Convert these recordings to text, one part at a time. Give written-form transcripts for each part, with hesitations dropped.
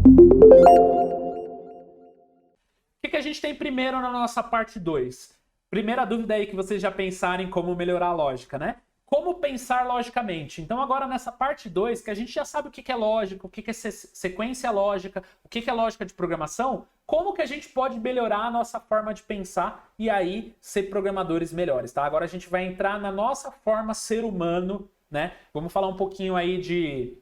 O que a gente tem primeiro na nossa parte 2? Primeira dúvida aí que vocês já pensaram em como melhorar a lógica, né? Como pensar logicamente? Então agora nessa parte 2, que a gente já sabe o que é lógica, o que é sequência lógica, o que é lógica de programação, como que a gente pode melhorar a nossa forma de pensar e aí ser programadores melhores, tá? Agora a gente vai entrar na nossa forma ser humano, né? Vamos falar um pouquinho aí de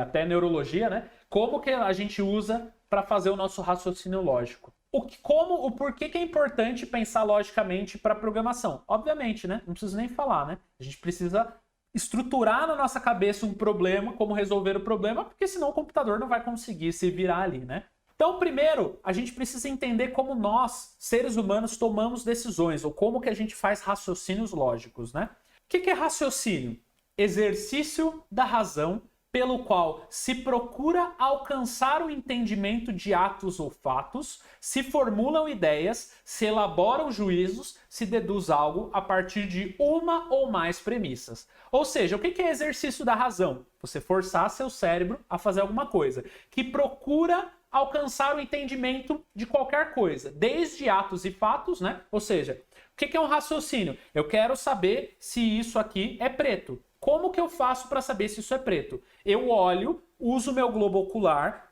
até neurologia, né? Como que a gente usa para fazer o nosso raciocínio lógico. O porquê que é importante pensar logicamente para programação? Obviamente, né? Não preciso nem falar, né? A gente precisa estruturar na nossa cabeça um problema, como resolver o problema, porque senão o computador não vai conseguir se virar ali, né? Então, primeiro, a gente precisa entender como nós, seres humanos, tomamos decisões, ou como que a gente faz raciocínios lógicos, né? O que é raciocínio? Exercício da razão pelo qual se procura alcançar o entendimento de atos ou fatos, se formulam ideias, se elaboram juízos, se deduz algo a partir de uma ou mais premissas. Ou seja, o que é exercício da razão? Você forçar seu cérebro a fazer alguma coisa que procura alcançar o entendimento de qualquer coisa, desde atos e fatos, né? Ou seja, o que é um raciocínio? Eu quero saber se isso aqui é preto. Como que eu faço para saber se isso é preto? Eu olho, uso meu globo ocular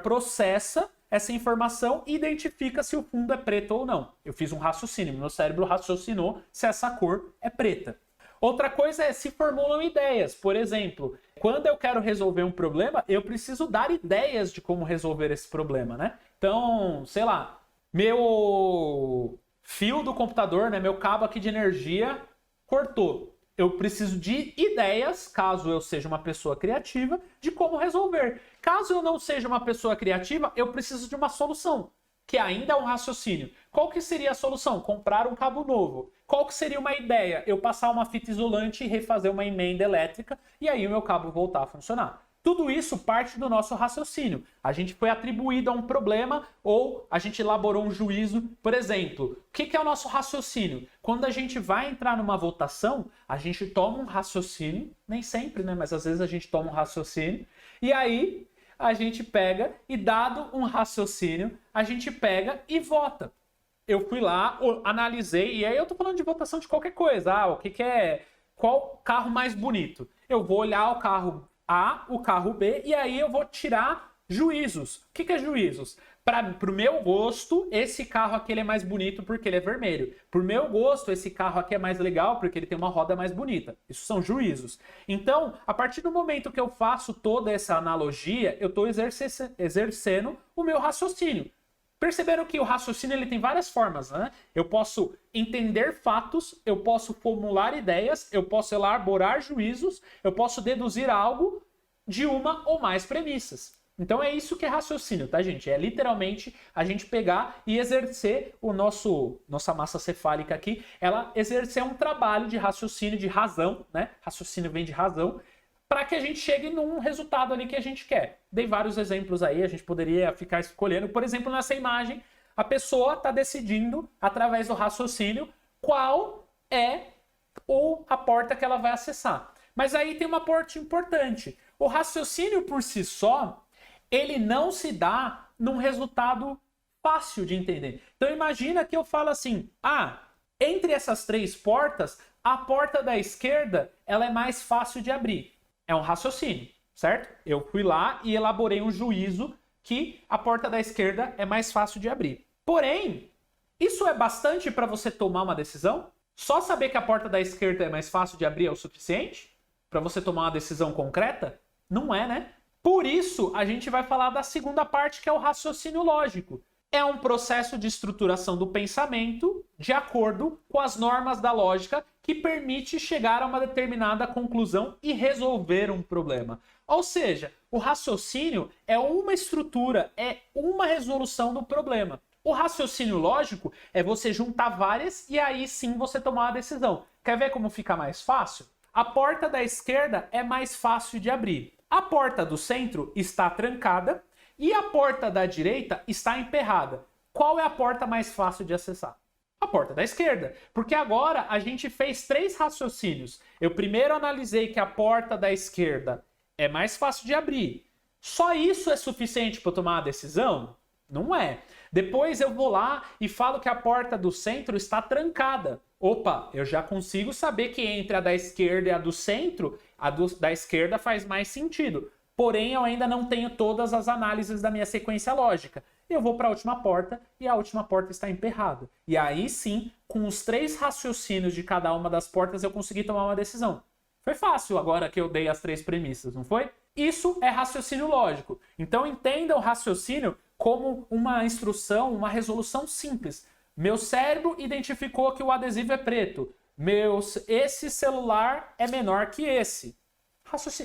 processa essa informação e identifica se o fundo é preto ou não. Eu fiz um raciocínio, meu cérebro raciocinou se essa cor é preta. Outra coisa é se formulam ideias. Por exemplo, quando eu quero resolver um problema, eu preciso dar ideias de como resolver esse problema, né? Então, sei lá, meu fio do computador, né, meu cabo aqui de energia cortou. Eu preciso de ideias, caso eu seja uma pessoa criativa, de como resolver. Caso eu não seja uma pessoa criativa, eu preciso de uma solução, que ainda é um raciocínio. Qual que seria a solução? Comprar um cabo novo. Qual que seria uma ideia? Eu passar uma fita isolante e refazer uma emenda elétrica e aí o meu cabo voltar a funcionar. Tudo isso parte do nosso raciocínio. A gente foi atribuído a um problema ou a gente elaborou um juízo. Por exemplo, o que é o nosso raciocínio? Quando a gente vai entrar numa votação, a gente toma um raciocínio, nem sempre, né? Mas às vezes a gente toma um raciocínio e aí a gente pega e, dado um raciocínio, a gente pega e vota. Eu fui lá, analisei, e aí eu tô falando de votação de qualquer coisa. Qual carro mais bonito? Eu vou olhar o carro A, o carro B, e aí eu vou tirar juízos. O que é juízos? Pro meu gosto, esse carro aqui ele é mais bonito porque ele é vermelho. Pro meu gosto, esse carro aqui é mais legal porque ele tem uma roda mais bonita. Isso são juízos. Então, a partir do momento que eu faço toda essa analogia, eu estou exercendo o meu raciocínio. Perceberam que o raciocínio ele tem várias formas, né? Eu posso entender fatos, eu posso formular ideias, eu posso elaborar juízos, eu posso deduzir algo de uma ou mais premissas. Então é isso que é raciocínio, tá, gente? É literalmente a gente pegar e exercer nossa massa cefálica aqui, ela exercer um trabalho de raciocínio, de razão, né? Raciocínio vem de razão, para que a gente chegue num resultado ali que a gente quer. Dei vários exemplos aí, a gente poderia ficar escolhendo. Por exemplo, nessa imagem, a pessoa está decidindo, através do raciocínio, qual é a porta que ela vai acessar. Mas aí tem uma parte importante. O raciocínio por si só, ele não se dá num resultado fácil de entender. Então imagina que eu falo assim, entre essas três portas, a porta da esquerda ela é mais fácil de abrir. É um raciocínio, certo? Eu fui lá e elaborei um juízo que a porta da esquerda é mais fácil de abrir. Porém, isso é bastante para você tomar uma decisão? Só saber que a porta da esquerda é mais fácil de abrir é o suficiente para você tomar uma decisão concreta? Não é, né? Por isso, a gente vai falar da segunda parte, que é o raciocínio lógico. É um processo de estruturação do pensamento de acordo com as normas da lógica que permite chegar a uma determinada conclusão e resolver um problema. Ou seja, o raciocínio é uma estrutura, é uma resolução do problema. O raciocínio lógico é você juntar várias e aí sim você tomar uma decisão. Quer ver como fica mais fácil? A porta da esquerda é mais fácil de abrir. A porta do centro está trancada e a porta da direita está emperrada. Qual é a porta mais fácil de acessar? A porta da esquerda. Porque agora a gente fez três raciocínios. Eu primeiro analisei que a porta da esquerda é mais fácil de abrir. Só isso é suficiente para tomar a decisão? Não é. Depois eu vou lá e falo que a porta do centro está trancada. Opa, eu já consigo saber que entre a da esquerda e a do centro, da esquerda faz mais sentido. Porém, eu ainda não tenho todas as análises da minha sequência lógica. Eu vou para a última porta e a última porta está emperrada. E aí sim, com os 3 raciocínios de cada uma das portas, eu consegui tomar uma decisão. Foi fácil agora que eu dei as 3 premissas, não foi? Isso é raciocínio lógico. Então entenda o raciocínio como uma instrução, uma resolução simples. Meu cérebro identificou que o adesivo é preto. Esse celular é menor que esse.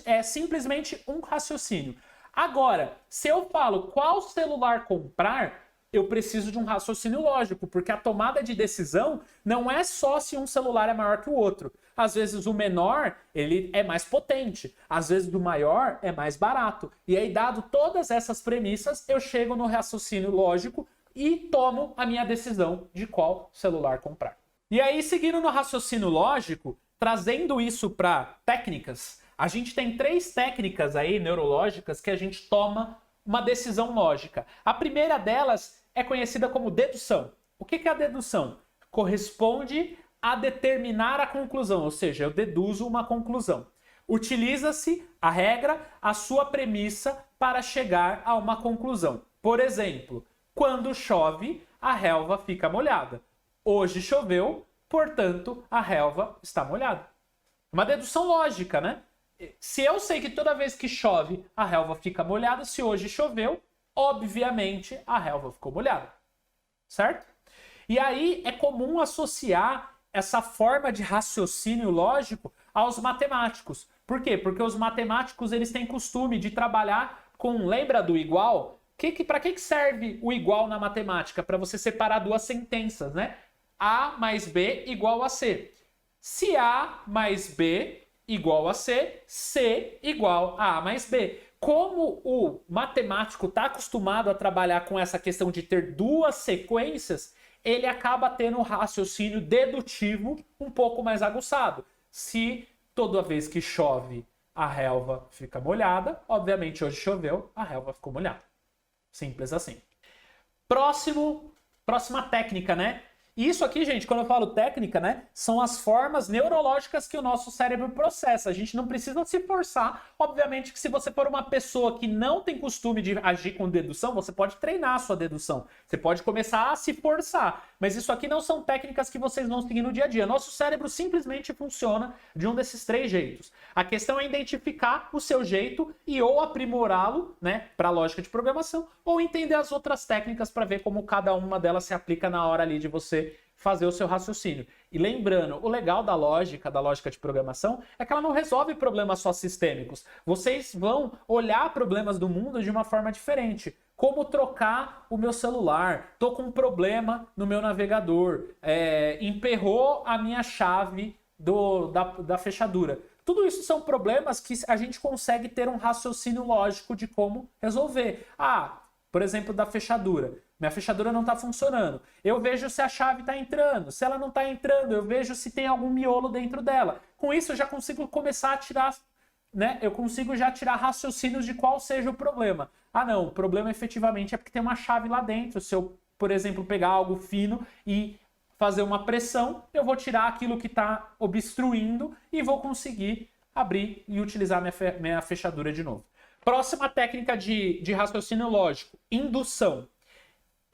É simplesmente um raciocínio. Agora, se eu falo qual celular comprar, eu preciso de um raciocínio lógico, porque a tomada de decisão não é só se um celular é maior que o outro. Às vezes o menor, ele é mais potente. Às vezes o maior é mais barato. E aí, dado todas essas premissas, eu chego no raciocínio lógico e tomo a minha decisão de qual celular comprar. E aí, seguindo no raciocínio lógico, trazendo isso para técnicas, a gente tem 3 técnicas aí neurológicas que a gente toma uma decisão lógica. A primeira delas é conhecida como dedução. O que é a dedução? Corresponde a determinar a conclusão, ou seja, eu deduzo uma conclusão. Utiliza-se a regra, a sua premissa para chegar a uma conclusão. Por exemplo, quando chove, a relva fica molhada. Hoje choveu, portanto, a relva está molhada. Uma dedução lógica, né? Se eu sei que toda vez que chove, a relva fica molhada, se hoje choveu, obviamente a relva ficou molhada. Certo? E aí é comum associar essa forma de raciocínio lógico aos matemáticos. Por quê? Porque os matemáticos eles têm costume de trabalhar com, lembra do igual? Para que serve o igual na matemática? Para você separar 2 sentenças, né? A mais B igual a C. Se A mais B igual a C, C igual a mais B. Como o matemático está acostumado a trabalhar com essa questão de ter 2 sequências, ele acaba tendo um raciocínio dedutivo um pouco mais aguçado. Se toda vez que chove a relva fica molhada, obviamente hoje choveu, a relva ficou molhada. Simples assim. Próxima técnica, né? E isso aqui, gente, quando eu falo técnica, né, são as formas neurológicas que o nosso cérebro processa. A gente não precisa se forçar. Obviamente que se você for uma pessoa que não tem costume de agir com dedução, você pode treinar a sua dedução. Você pode começar a se forçar. Mas isso aqui não são técnicas que vocês vão seguir no dia a dia. Nosso cérebro simplesmente funciona de um desses 3 jeitos. A questão é identificar o seu jeito e ou aprimorá-lo, né, para a lógica de programação, ou entender as outras técnicas para ver como cada uma delas se aplica na hora ali de você fazer o seu raciocínio. E lembrando, o legal da lógica de programação, é que ela não resolve problemas só sistêmicos. Vocês vão olhar problemas do mundo de uma forma diferente. Como trocar o meu celular? Tô com um problema no meu navegador. Emperrou a minha chave da fechadura. Tudo isso são problemas que a gente consegue ter um raciocínio lógico de como resolver. Por exemplo, da fechadura. Minha fechadura não está funcionando. Eu vejo se a chave está entrando. Se ela não está entrando, eu vejo se tem algum miolo dentro dela. Com isso, eu já consigo começar a tirar, né? Eu consigo já tirar raciocínios de qual seja o problema. Não, o problema efetivamente é porque tem uma chave lá dentro. Se eu, por exemplo, pegar algo fino e fazer uma pressão, eu vou tirar aquilo que está obstruindo e vou conseguir abrir e utilizar minha fechadura de novo. Próxima técnica de raciocínio lógico, indução.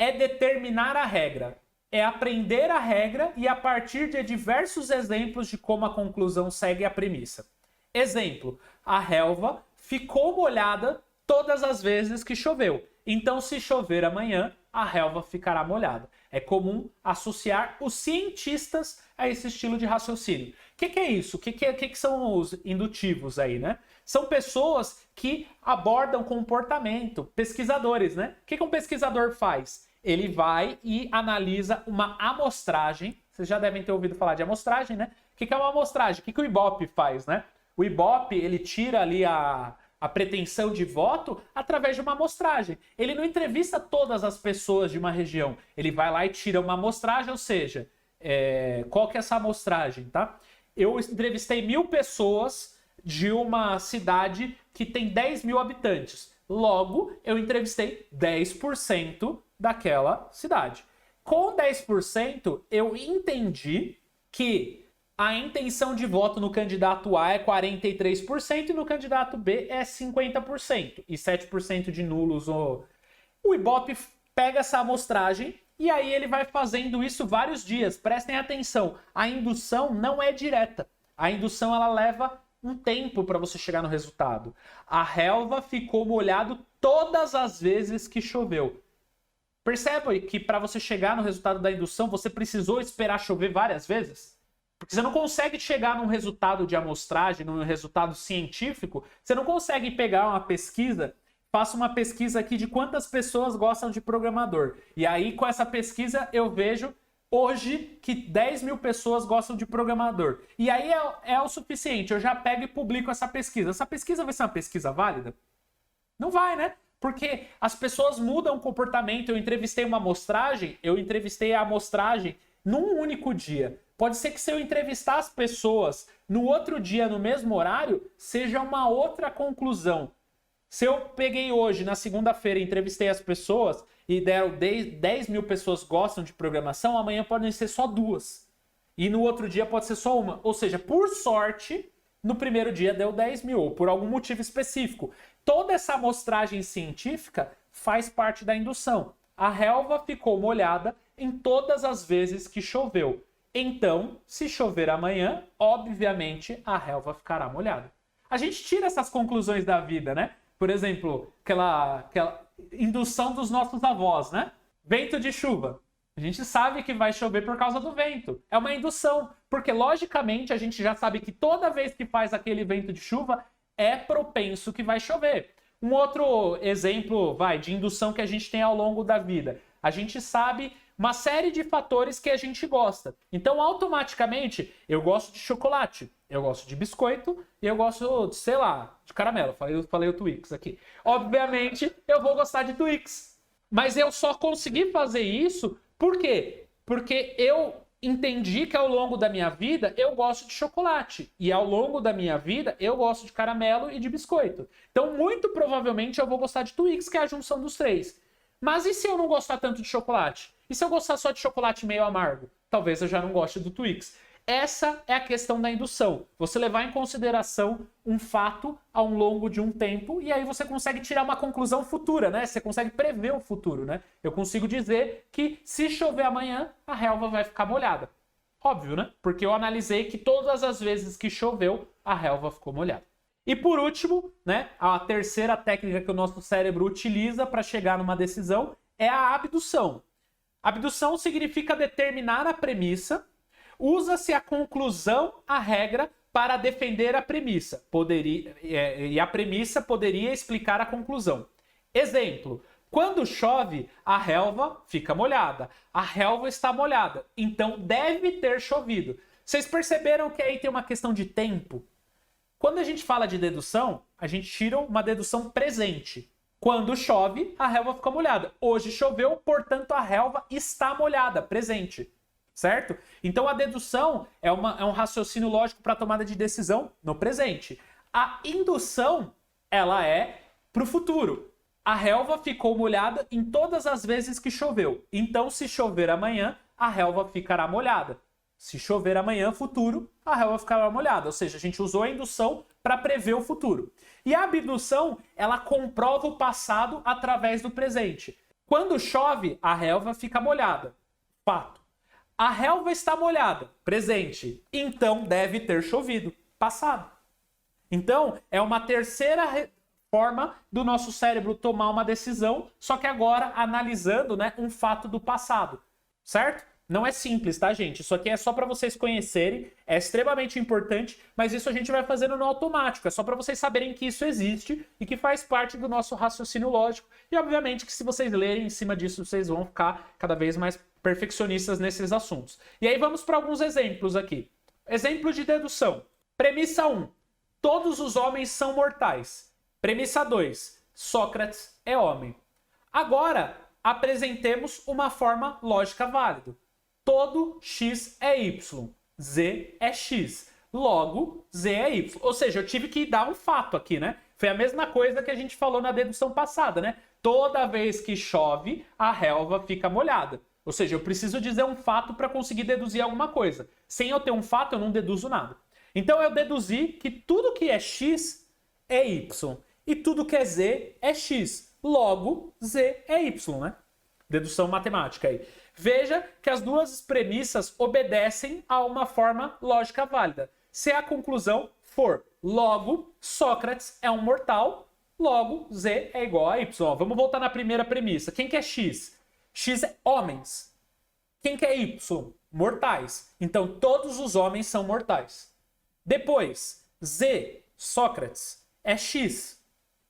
É determinar a regra. É aprender a regra e a partir de diversos exemplos de como a conclusão segue a premissa. Exemplo, a relva ficou molhada todas as vezes que choveu. Então, se chover amanhã, a relva ficará molhada. É comum associar os cientistas a esse estilo de raciocínio. O que é isso? O que são os indutivos aí, né? São pessoas que abordam comportamento, pesquisadores, né? O que um pesquisador faz? Ele vai e analisa uma amostragem. Vocês já devem ter ouvido falar de amostragem, né? O que é uma amostragem? O que o Ibope faz, né? O Ibope, ele tira ali a pretensão de voto através de uma amostragem. Ele não entrevista todas as pessoas de uma região. Ele vai lá e tira uma amostragem, ou seja, qual que é essa amostragem, tá? Eu entrevistei 1000 pessoas de uma cidade que tem 10 mil habitantes. Logo, eu entrevistei 10% daquela cidade. Com 10%, eu entendi que a intenção de voto no candidato A é 43% e no candidato B é 50%. E 7% de nulos. O Ibope pega essa amostragem e aí ele vai fazendo isso vários dias. Prestem atenção, a indução não é direta. A indução ela leva um tempo para você chegar no resultado. A relva ficou molhado todas as vezes que choveu. Perceba que para você chegar no resultado da indução, você precisou esperar chover várias vezes? Porque você não consegue chegar num resultado de amostragem, num resultado científico, você não consegue pegar uma pesquisa, faço uma pesquisa aqui de quantas pessoas gostam de programador. E aí, com essa pesquisa, eu vejo hoje que 10 mil pessoas gostam de programador. E aí é o suficiente, eu já pego e publico essa pesquisa. Essa pesquisa vai ser uma pesquisa válida? Não vai, né? Porque as pessoas mudam o comportamento. Eu entrevistei a amostragem num único dia. Pode ser que se eu entrevistar as pessoas no outro dia, no mesmo horário, seja uma outra conclusão. Se eu peguei hoje, na segunda-feira, entrevistei as pessoas e deram 10 mil pessoas gostam de programação, amanhã podem ser só 2. E no outro dia pode ser só uma. Ou seja, por sorte, no primeiro dia deu 10 mil, ou por algum motivo específico. Toda essa amostragem científica faz parte da indução. A relva ficou molhada em todas as vezes que choveu. Então, se chover amanhã, obviamente a relva ficará molhada. A gente tira essas conclusões da vida, né? Por exemplo, aquela indução dos nossos avós, né? Vento de chuva. A gente sabe que vai chover por causa do vento. É uma indução, porque logicamente a gente já sabe que toda vez que faz aquele vento de chuva é propenso que vai chover. Um outro exemplo, de indução que a gente tem ao longo da vida. A gente sabe uma série de fatores que a gente gosta. Então, automaticamente, eu gosto de chocolate, eu gosto de biscoito e eu gosto, de caramelo. Falei o Twix aqui. Obviamente, eu vou gostar de Twix. Mas eu só consegui fazer isso, por quê? Porque eu entendi que ao longo da minha vida eu gosto de chocolate. E ao longo da minha vida eu gosto de caramelo e de biscoito. Então, muito provavelmente, eu vou gostar de Twix, que é a junção dos três. Mas e se eu não gostar tanto de chocolate? E se eu gostar só de chocolate meio amargo? Talvez eu já não goste do Twix. Essa é a questão da indução. Você levar em consideração um fato ao longo de um tempo e aí você consegue tirar uma conclusão futura, né? Você consegue prever o futuro, né? Eu consigo dizer que se chover amanhã, a relva vai ficar molhada. Óbvio, né? Porque eu analisei que todas as vezes que choveu, a relva ficou molhada. E por último, né, a terceira técnica que o nosso cérebro utiliza para chegar numa decisão é a abdução. Abdução significa determinar a premissa, usa-se a conclusão, a regra, para defender a premissa. E a premissa poderia explicar a conclusão. Exemplo, quando chove, a relva fica molhada. A relva está molhada, então deve ter chovido. Vocês perceberam que aí tem uma questão de tempo? Quando a gente fala de dedução, a gente tira uma dedução presente. Quando chove, a relva fica molhada. Hoje choveu, portanto a relva está molhada, presente. Certo? Então a dedução é um raciocínio lógico para tomada de decisão no presente. A indução, ela é para o futuro. A relva ficou molhada em todas as vezes que choveu. Então, se chover amanhã, a relva ficará molhada. Se chover amanhã, futuro, a relva ficará molhada. Ou seja, a gente usou a indução para prever o futuro. E a abdução, ela comprova o passado através do presente. Quando chove, a relva fica molhada. Fato. A relva está molhada. Presente. Então deve ter chovido. Passado. Então, é uma terceira forma do nosso cérebro tomar uma decisão, só que agora analisando, né, um fato do passado. Certo? Não é simples, tá, gente? Isso aqui é só para vocês conhecerem, é extremamente importante, mas isso a gente vai fazendo no automático, é só para vocês saberem que isso existe e que faz parte do nosso raciocínio lógico. E, obviamente, que se vocês lerem em cima disso, vocês vão ficar cada vez mais perfeccionistas nesses assuntos. E aí vamos para alguns exemplos aqui. Exemplo de dedução. Premissa 1. Todos os homens são mortais. Premissa 2. Sócrates é homem. Agora, apresentemos uma forma lógica válida. Todo x é y, z é x, logo z é y. Ou seja, eu tive que dar um fato aqui, né? Foi a mesma coisa que a gente falou na dedução passada, né? Toda vez que chove, a relva fica molhada. Ou seja, eu preciso dizer um fato para conseguir deduzir alguma coisa. Sem eu ter um fato, eu não deduzo nada. Então eu deduzi que tudo que é x é y. E tudo que é z é x. Logo, z é y, né? Dedução matemática aí. Veja que as duas premissas obedecem a uma forma lógica válida. Se a conclusão for logo, Sócrates é um mortal, logo, z é igual a y. Vamos voltar na primeira premissa. Quem que é x? X é homens. Quem que é y? Mortais. Então, todos os homens são mortais. Depois, z, Sócrates, é x,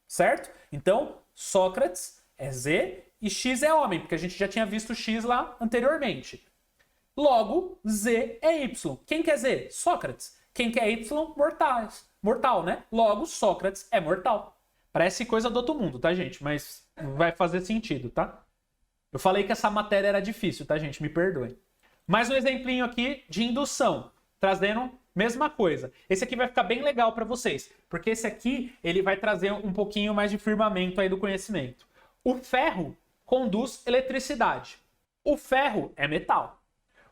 certo? Então, Sócrates é z e x é homem, porque a gente já tinha visto x lá anteriormente. Logo, z é y. Quem que é z? Sócrates. Quem que é y? Mortais. Mortal, né? Logo, Sócrates é mortal. Parece coisa do outro mundo, tá, gente? Mas vai fazer sentido, tá? Eu falei que essa matéria era difícil, tá, gente? Me perdoem. Mais um exemplinho aqui de indução, trazendo mesma coisa. Esse aqui vai ficar bem legal para vocês, porque esse aqui ele vai trazer um pouquinho mais de firmamento aí do conhecimento. O ferro conduz eletricidade. O ferro é metal.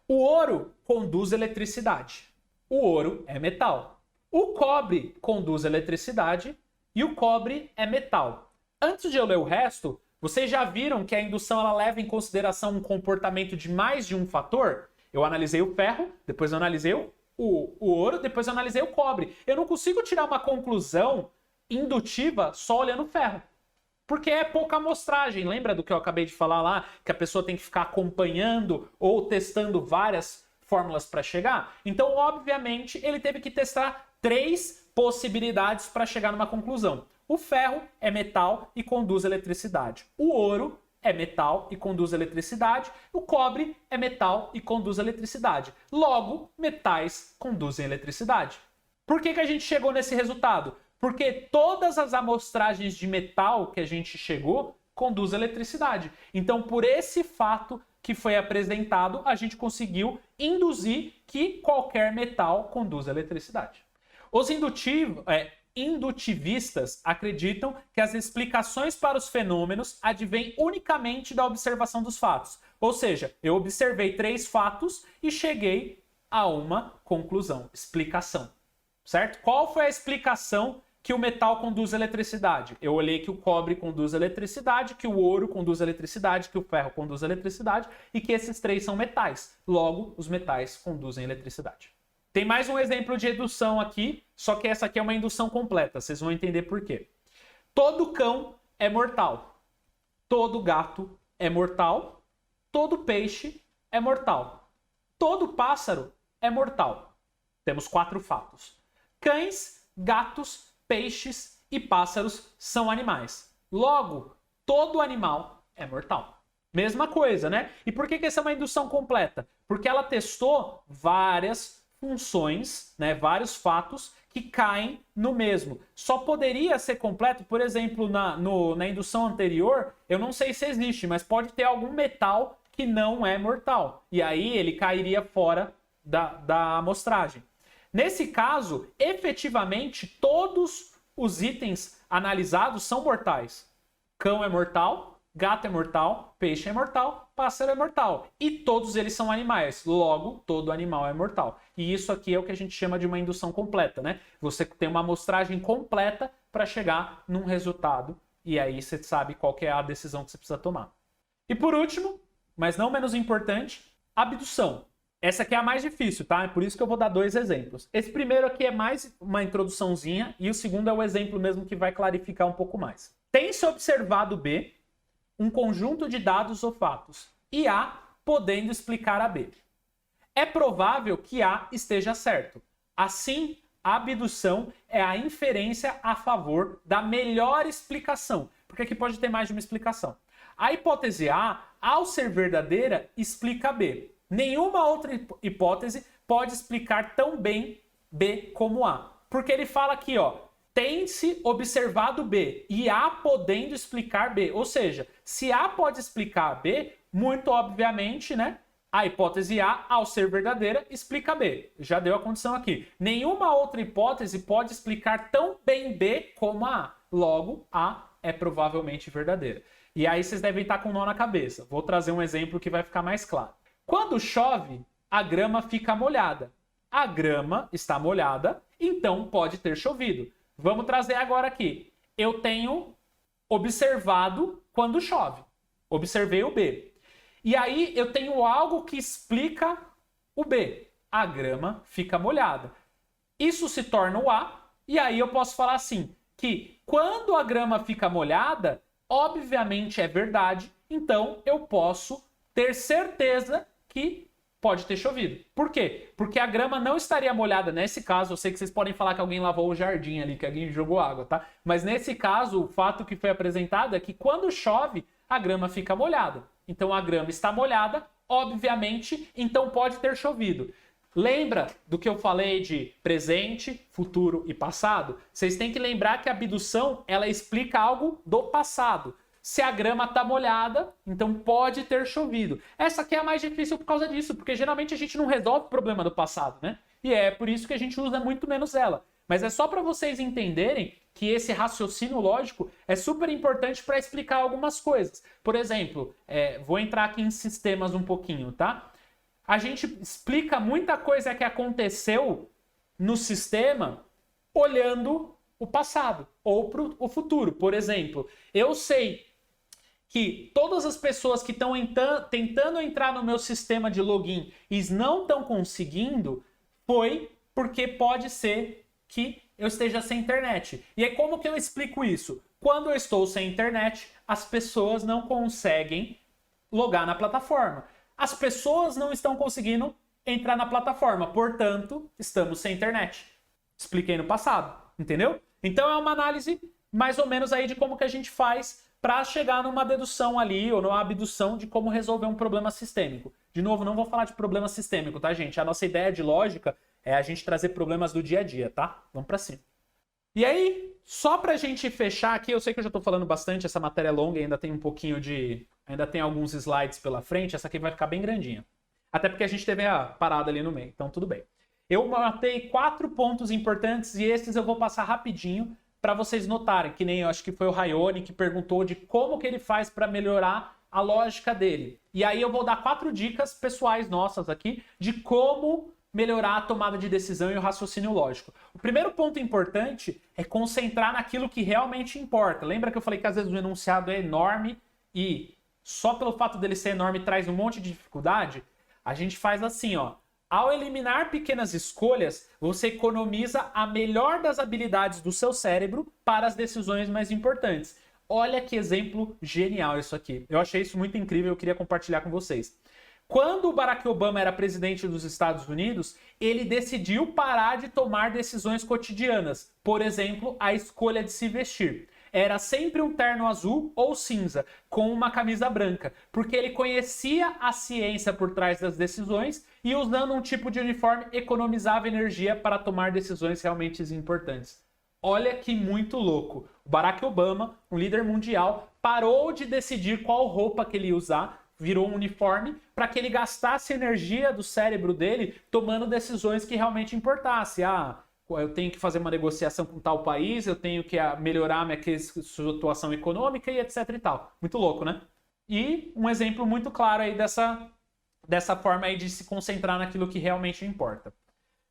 O ouro conduz eletricidade. O ouro é metal. O cobre conduz eletricidade e o cobre é metal. Antes de eu ler o resto, vocês já viram que a indução ela leva em consideração um comportamento de mais de um fator? Eu analisei o ferro, depois eu analisei o ouro, depois eu analisei o cobre. Eu não consigo tirar uma conclusão indutiva só olhando o ferro. Porque é pouca amostragem. Lembra do que eu acabei de falar lá? Que a pessoa tem que ficar acompanhando ou testando várias fórmulas para chegar? Então, obviamente, ele teve que testar 3 possibilidades para chegar numa conclusão. O ferro é metal e conduz eletricidade. O ouro é metal e conduz eletricidade. O cobre é metal e conduz eletricidade. Logo, metais conduzem eletricidade. Por que a gente chegou nesse resultado? Porque todas as amostragens de metal que a gente chegou conduzem eletricidade. Então, por esse fato que foi apresentado, a gente conseguiu induzir que qualquer metal conduz eletricidade. Os indutivistas acreditam que as explicações para os fenômenos advêm unicamente da observação dos fatos. Ou seja, eu observei 3 fatos e cheguei a uma conclusão, explicação. Certo? Qual foi a explicação que o metal conduz eletricidade? Eu olhei que o cobre conduz eletricidade, que o ouro conduz eletricidade, que o ferro conduz eletricidade e que esses 3 são metais. Logo, os metais conduzem eletricidade. Tem mais um exemplo de indução aqui, só que essa aqui é uma indução completa. Vocês vão entender por quê. Todo cão é mortal. Todo gato é mortal. Todo peixe é mortal. Todo pássaro é mortal. Temos 4 fatos. Cães, gatos, peixes e pássaros são animais. Logo, todo animal é mortal. Mesma coisa, né? E por que essa é uma indução completa? Porque ela testou várias funções, né, vários fatos que caem no mesmo. Só poderia ser completo, por exemplo, na indução anterior, eu não sei se existe, mas pode ter algum metal que não é mortal. E aí ele cairia fora da amostragem. Nesse caso, efetivamente, todos os itens analisados são mortais. Cão é mortal, gato é mortal, peixe é mortal, pássaro é mortal. E todos eles são animais. Logo, todo animal é mortal. E isso aqui é o que a gente chama de uma indução completa, né? Você tem uma amostragem completa para chegar num resultado. E aí você sabe qual que é a decisão que você precisa tomar. E por último, mas não menos importante, abdução. Essa aqui é a mais difícil, tá? É por isso que eu vou dar 2 exemplos. Esse primeiro aqui é mais uma introduçãozinha e o segundo é o exemplo mesmo que vai clarificar um pouco mais. Tem-se observado B, um conjunto de dados ou fatos, e A podendo explicar a B. É provável que A esteja certo. Assim, a abdução é a inferência a favor da melhor explicação, porque aqui pode ter mais de uma explicação. A hipótese A, ao ser verdadeira, explica B. Nenhuma outra hipótese pode explicar tão bem B como A. Porque ele fala aqui, ó, tem-se observado B e A podendo explicar B. Ou seja, se A pode explicar B, muito obviamente, né? A hipótese A, ao ser verdadeira, explica B. Já deu a condição aqui. Nenhuma outra hipótese pode explicar tão bem B como a A. logo A é provavelmente verdadeira. E aí vocês devem estar com um nó na cabeça. Vou trazer um exemplo que vai ficar mais claro. Quando chove, a grama fica molhada. A grama está molhada, então pode ter chovido. Vamos trazer agora aqui. Eu tenho observado quando chove. Observei o B. E aí eu tenho algo que explica o B. A grama fica molhada. Isso se torna o A, e aí eu posso falar assim, que quando a grama fica molhada, obviamente é verdade, então eu posso ter certeza que pode ter chovido. Por quê? Porque a grama não estaria molhada nesse caso. Eu sei que vocês podem falar que alguém lavou o jardim ali, que alguém jogou água, tá? Mas nesse caso, o fato que foi apresentado é que quando chove, a grama fica molhada. Então a grama está molhada, obviamente, então pode ter chovido. Lembra do que eu falei de presente, futuro e passado? Vocês têm que lembrar que a abdução, ela explica algo do passado. Se a grama está molhada, então pode ter chovido. Essa aqui é a mais difícil por causa disso, porque geralmente a gente não resolve o problema do passado, né? E é por isso que a gente usa muito menos ela. Mas é só para vocês entenderem que esse raciocínio lógico é super importante para explicar algumas coisas. Por exemplo, vou entrar aqui em sistemas um pouquinho, tá? A gente explica muita coisa que aconteceu no sistema olhando o passado ou o futuro. Por exemplo, eu sei que todas as pessoas que estão tentando entrar no meu sistema de login e não estão conseguindo, foi porque pode ser que eu esteja sem internet. E aí como que eu explico isso? Quando eu estou sem internet, as pessoas não conseguem logar na plataforma. As pessoas não estão conseguindo entrar na plataforma, portanto, estamos sem internet. Expliquei no passado, entendeu? Então é uma análise mais ou menos aí de como que a gente faz para chegar numa dedução ali, ou numa abdução de como resolver um problema sistêmico. De novo, não vou falar de problema sistêmico, tá, gente? A nossa ideia de lógica é a gente trazer problemas do dia a dia, tá? Vamos para cima. E aí, só pra gente fechar aqui, eu sei que eu já tô falando bastante, essa matéria é longa e ainda tem um pouquinho de... ainda tem alguns slides pela frente, essa aqui vai ficar bem grandinha. Até porque a gente teve a parada ali no meio, então tudo bem. Eu matei 4 pontos importantes e esses eu vou passar rapidinho para vocês notarem, que nem eu acho que foi o Rayone que perguntou de como que ele faz para melhorar a lógica dele. E aí eu vou dar 4 dicas pessoais nossas aqui de como melhorar a tomada de decisão e o raciocínio lógico. O primeiro ponto importante é concentrar naquilo que realmente importa. Lembra que eu falei que às vezes o enunciado é enorme e só pelo fato dele ser enorme traz um monte de dificuldade? A gente faz assim, ó. Ao eliminar pequenas escolhas, você economiza a melhor das habilidades do seu cérebro para as decisões mais importantes. Olha que exemplo genial isso aqui. Eu achei isso muito incrível, eu queria compartilhar com vocês. Quando o Barack Obama era presidente dos Estados Unidos, ele decidiu parar de tomar decisões cotidianas. Por exemplo, a escolha de se vestir. Era sempre um terno azul ou cinza, com uma camisa branca, porque ele conhecia a ciência por trás das decisões e usando um tipo de uniforme economizava energia para tomar decisões realmente importantes. Olha que muito louco. O Barack Obama, um líder mundial, parou de decidir qual roupa que ele ia usar, virou um uniforme para que ele gastasse energia do cérebro dele tomando decisões que realmente importassem. Eu tenho que fazer uma negociação com tal país, eu tenho que melhorar minha situação econômica e etc e tal. Muito louco, né? E um exemplo muito claro aí dessa forma aí de se concentrar naquilo que realmente importa.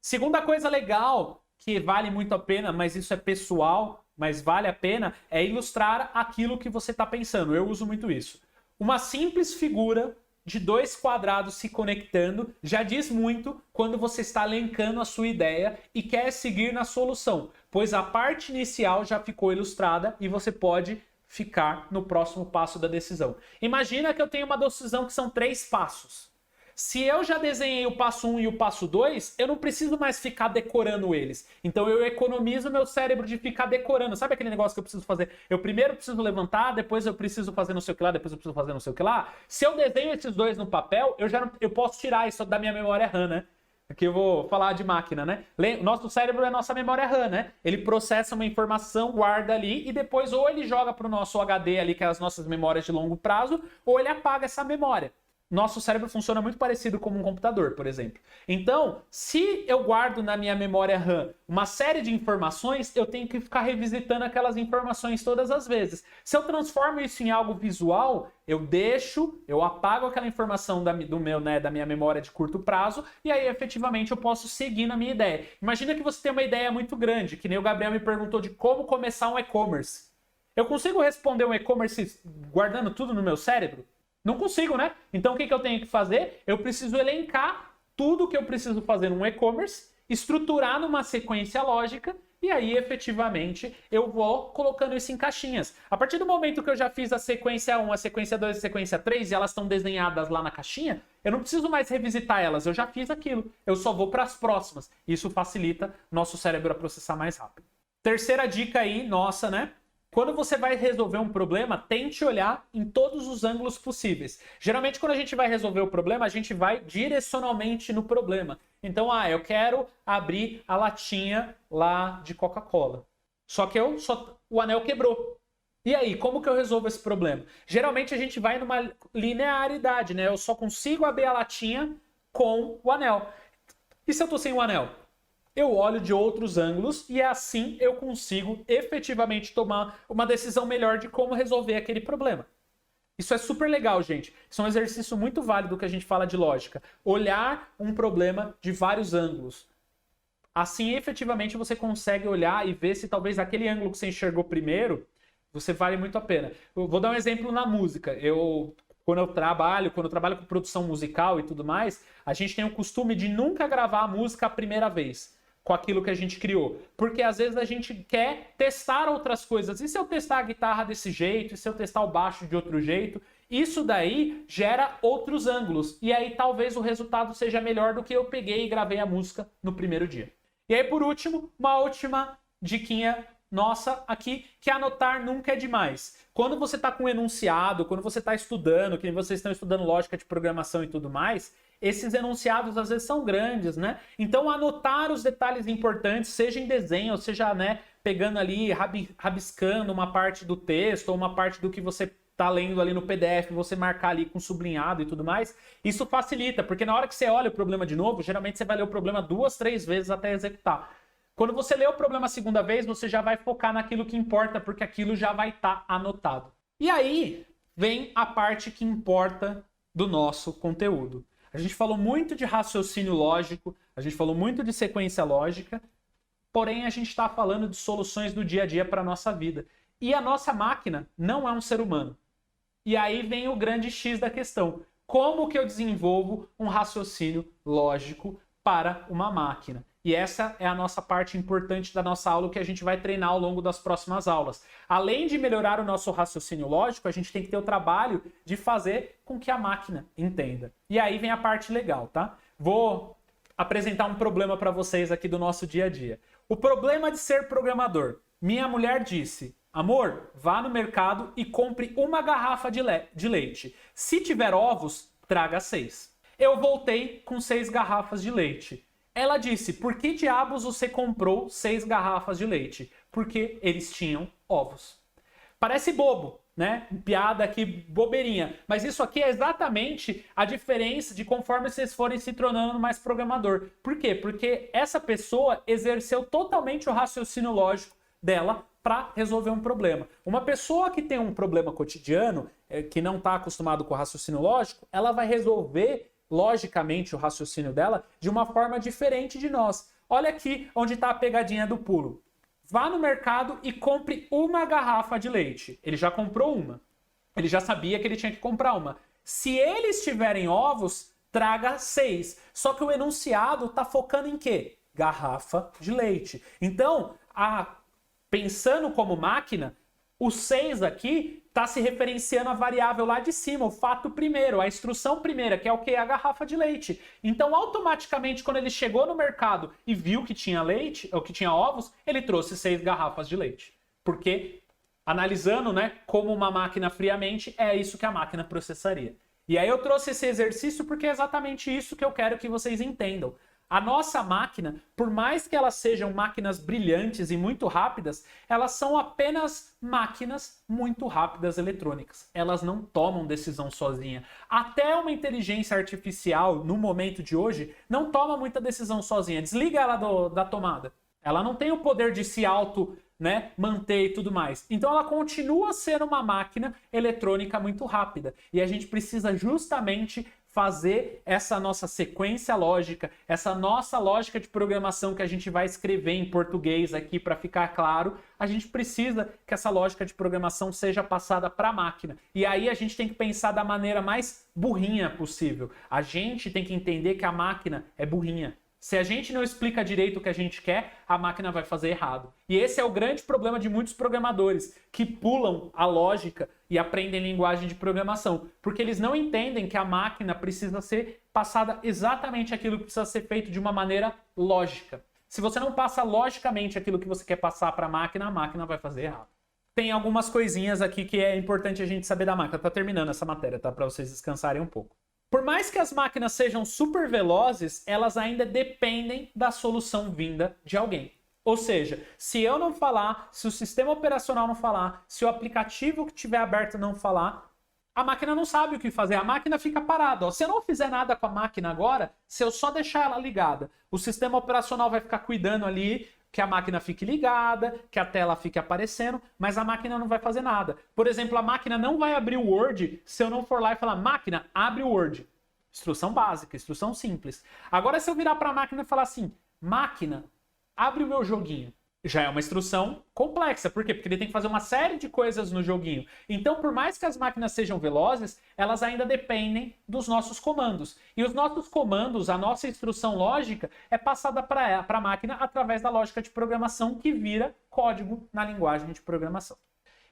Segunda coisa legal, que vale muito a pena, mas isso é pessoal, mas vale a pena, é ilustrar aquilo que você está pensando. Eu uso muito isso. Uma simples figura de 2 quadrados se conectando já diz muito quando você está elencando a sua ideia e quer seguir na solução, pois a parte inicial já ficou ilustrada e você pode ficar no próximo passo da decisão. Imagina que eu tenho uma decisão que são 3 passos. Se eu já desenhei o passo 1 e o passo 2, eu não preciso mais ficar decorando eles. Então eu economizo meu cérebro de ficar decorando. Sabe aquele negócio que eu preciso fazer? Eu primeiro preciso levantar, depois eu preciso fazer não sei o que lá, depois eu preciso fazer não sei o que lá. Se eu desenho esses 2 no papel, eu posso tirar isso da minha memória RAM, né? Aqui eu vou falar de máquina, né? Nosso cérebro é nossa memória RAM, né? Ele processa uma informação, guarda ali e depois ou ele joga para o nosso HD ali, que é as nossas memórias de longo prazo, ou ele apaga essa memória. nosso cérebro funciona muito parecido como um computador, por exemplo. Então, se eu guardo na minha memória RAM uma série de informações, eu tenho que ficar revisitando aquelas informações todas as vezes. Se eu transformo isso em algo visual, eu apago aquela informação da minha memória de curto prazo, e aí efetivamente eu posso seguir na minha ideia. Imagina que você tem uma ideia muito grande, que nem o Gabriel me perguntou de como começar um e-commerce. Eu consigo responder um e-commerce guardando tudo no meu cérebro? Não consigo, né? Então o que eu tenho que fazer? Eu preciso elencar tudo que eu preciso fazer num e-commerce, estruturar numa sequência lógica, e aí efetivamente eu vou colocando isso em caixinhas. A partir do momento que eu já fiz a sequência 1, a sequência 2 e a sequência 3, e elas estão desenhadas lá na caixinha, eu não preciso mais revisitar elas, eu já fiz aquilo. Eu só vou para as próximas. Isso facilita nosso cérebro a processar mais rápido. Terceira dica aí, nossa, né? Quando você vai resolver um problema, tente olhar em todos os ângulos possíveis. Geralmente, quando a gente vai resolver o problema, a gente vai direcionalmente no problema. Então, eu quero abrir a latinha lá de Coca-Cola. Só que o anel quebrou. E aí, como que eu resolvo esse problema? Geralmente, a gente vai numa linearidade, né? Eu só consigo abrir a latinha com o anel. E se eu tô sem o anel? Eu olho de outros ângulos e assim eu consigo efetivamente tomar uma decisão melhor de como resolver aquele problema. Isso é super legal, gente. Isso é um exercício muito válido que a gente fala de lógica. Olhar um problema de vários ângulos. Assim, efetivamente, você consegue olhar e ver se talvez aquele ângulo que você enxergou primeiro, você vale muito a pena. Eu vou dar um exemplo na música. Quando eu trabalho com produção musical e tudo mais, a gente tem o costume de nunca gravar a música a primeira vez com aquilo que a gente criou. Porque às vezes a gente quer testar outras coisas. E se eu testar a guitarra desse jeito? E se eu testar o baixo de outro jeito? Isso daí gera outros ângulos. E aí talvez o resultado seja melhor do que eu peguei e gravei a música no primeiro dia. E aí, por último, uma última diquinha nossa aqui, que anotar nunca é demais. Quando você está com um enunciado, quando você está estudando, que vocês estão estudando lógica de programação e tudo mais, esses enunciados às vezes são grandes, né? Então anotar os detalhes importantes, seja em desenho, seja, né, pegando ali, rabiscando uma parte do texto ou uma parte do que você tá lendo ali no PDF, você marcar ali com sublinhado e tudo mais, isso facilita, porque na hora que você olha o problema de novo, geralmente você vai ler o problema 2, 3 vezes até executar. Quando você lê o problema a segunda vez, você já vai focar naquilo que importa, porque aquilo já vai estar anotado. E aí vem a parte que importa do nosso conteúdo. A gente falou muito de raciocínio lógico, a gente falou muito de sequência lógica, porém a gente está falando de soluções do dia a dia para a nossa vida. E a nossa máquina não é um ser humano. E aí vem o grande X da questão. Como que eu desenvolvo um raciocínio lógico para uma máquina? E essa é a nossa parte importante da nossa aula que a gente vai treinar ao longo das próximas aulas. Além de melhorar o nosso raciocínio lógico, a gente tem que ter o trabalho de fazer com que a máquina entenda. E aí vem a parte legal, tá? Vou apresentar um problema para vocês aqui do nosso dia a dia. O problema de ser programador. Minha mulher disse: amor, vá no mercado e compre uma garrafa de leite. Se tiver ovos, traga 6. Eu voltei com 6 garrafas de leite. Ela disse: por que diabos você comprou 6 garrafas de leite? Porque eles tinham ovos. Parece bobo, né? Piada aqui, bobeirinha. Mas isso aqui é exatamente a diferença de conforme vocês forem se tornando mais programador. Por quê? Porque essa pessoa exerceu totalmente o raciocínio lógico dela para resolver um problema. Uma pessoa que tem um problema cotidiano, que não está acostumado com o raciocínio lógico, ela vai resolver logicamente o raciocínio dela de uma forma diferente de nós. Olha aqui onde está a pegadinha do pulo. Vá no mercado e compre uma garrafa de leite. Ele já comprou uma. Ele já sabia que ele tinha que comprar uma. Se eles tiverem ovos, traga 6. Só que o enunciado está focando em quê? Garrafa de leite. Então, pensando como máquina, o 6 aqui está se referenciando a variável lá de cima, o fato primeiro, a instrução primeira, que é o que? A garrafa de leite. Então, automaticamente, quando ele chegou no mercado e viu que tinha leite, ou que tinha ovos, ele trouxe 6 garrafas de leite. Porque, analisando, né, como uma máquina friamente, é isso que a máquina processaria. E aí eu trouxe esse exercício porque é exatamente isso que eu quero que vocês entendam. A nossa máquina, por mais que elas sejam máquinas brilhantes e muito rápidas, elas são apenas máquinas muito rápidas eletrônicas. Elas não tomam decisão sozinha. Até uma inteligência artificial, no momento de hoje, não toma muita decisão sozinha. Desliga ela da tomada. Ela não tem o poder de se manter e tudo mais. Então ela continua sendo uma máquina eletrônica muito rápida. E a gente precisa justamente fazer essa nossa sequência lógica, essa nossa lógica de programação que a gente vai escrever em português aqui para ficar claro, a gente precisa que essa lógica de programação seja passada para a máquina. E aí a gente tem que pensar da maneira mais burrinha possível. A gente tem que entender que a máquina é burrinha. Se a gente não explica direito o que a gente quer, a máquina vai fazer errado. E esse é o grande problema de muitos programadores, que pulam a lógica e aprendem linguagem de programação, porque eles não entendem que a máquina precisa ser passada exatamente aquilo que precisa ser feito de uma maneira lógica. Se você não passa logicamente aquilo que você quer passar para a máquina vai fazer errado. Tem algumas coisinhas aqui que é importante a gente saber da máquina. Tá terminando essa matéria, tá? Para vocês descansarem um pouco. Por mais que as máquinas sejam super velozes, elas ainda dependem da solução vinda de alguém. Ou seja, se eu não falar, se o sistema operacional não falar, se o aplicativo que estiver aberto não falar, a máquina não sabe o que fazer, a máquina fica parada. Se eu não fizer nada com a máquina agora, se eu só deixar ela ligada, o sistema operacional vai ficar cuidando ali que a máquina fique ligada, que a tela fique aparecendo, mas a máquina não vai fazer nada. Por exemplo, a máquina não vai abrir o Word se eu não for lá e falar, máquina, abre o Word. Instrução básica, instrução simples. Agora, se eu virar para a máquina e falar assim, máquina, abre o meu joguinho. Já é uma instrução complexa. Por quê? Porque ele tem que fazer uma série de coisas no joguinho. Então, por mais que as máquinas sejam velozes, elas ainda dependem dos nossos comandos. E os nossos comandos, a nossa instrução lógica, é passada para a máquina através da lógica de programação que vira código na linguagem de programação.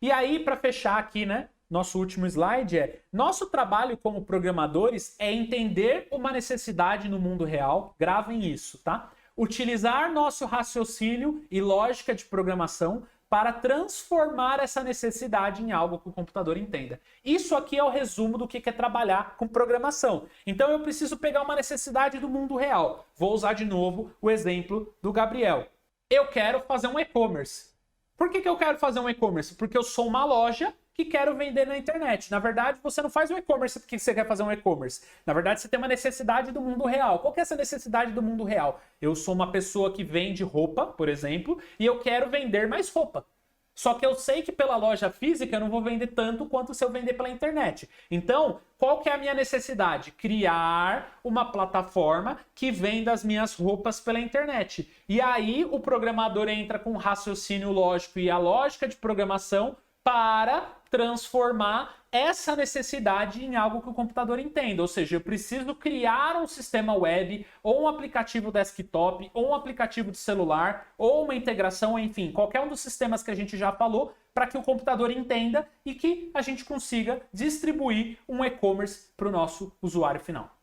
E aí, para fechar aqui, nosso último slide nosso trabalho como programadores é entender uma necessidade no mundo real. Gravem isso, tá? Utilizar nosso raciocínio e lógica de programação para transformar essa necessidade em algo que o computador entenda. Isso aqui é o resumo do que é trabalhar com programação. Então eu preciso pegar uma necessidade do mundo real. Vou usar de novo o exemplo do Gabriel. Eu quero fazer um e-commerce. Por que eu quero fazer um e-commerce? Porque eu sou uma loja que quero vender na internet. Na verdade, você não faz um e-commerce porque você quer fazer um e-commerce. Na verdade, você tem uma necessidade do mundo real. Qual que é essa necessidade do mundo real? Eu sou uma pessoa que vende roupa, por exemplo, e eu quero vender mais roupa. Só que eu sei que pela loja física eu não vou vender tanto quanto se eu vender pela internet. Então, qual que é a minha necessidade? Criar uma plataforma que venda as minhas roupas pela internet. E aí o programador entra com o raciocínio lógico e a lógica de programação para transformar essa necessidade em algo que o computador entenda. Ou seja, eu preciso criar um sistema web, ou um aplicativo desktop, ou um aplicativo de celular, ou uma integração, enfim, qualquer um dos sistemas que a gente já falou, para que o computador entenda e que a gente consiga distribuir um e-commerce para o nosso usuário final.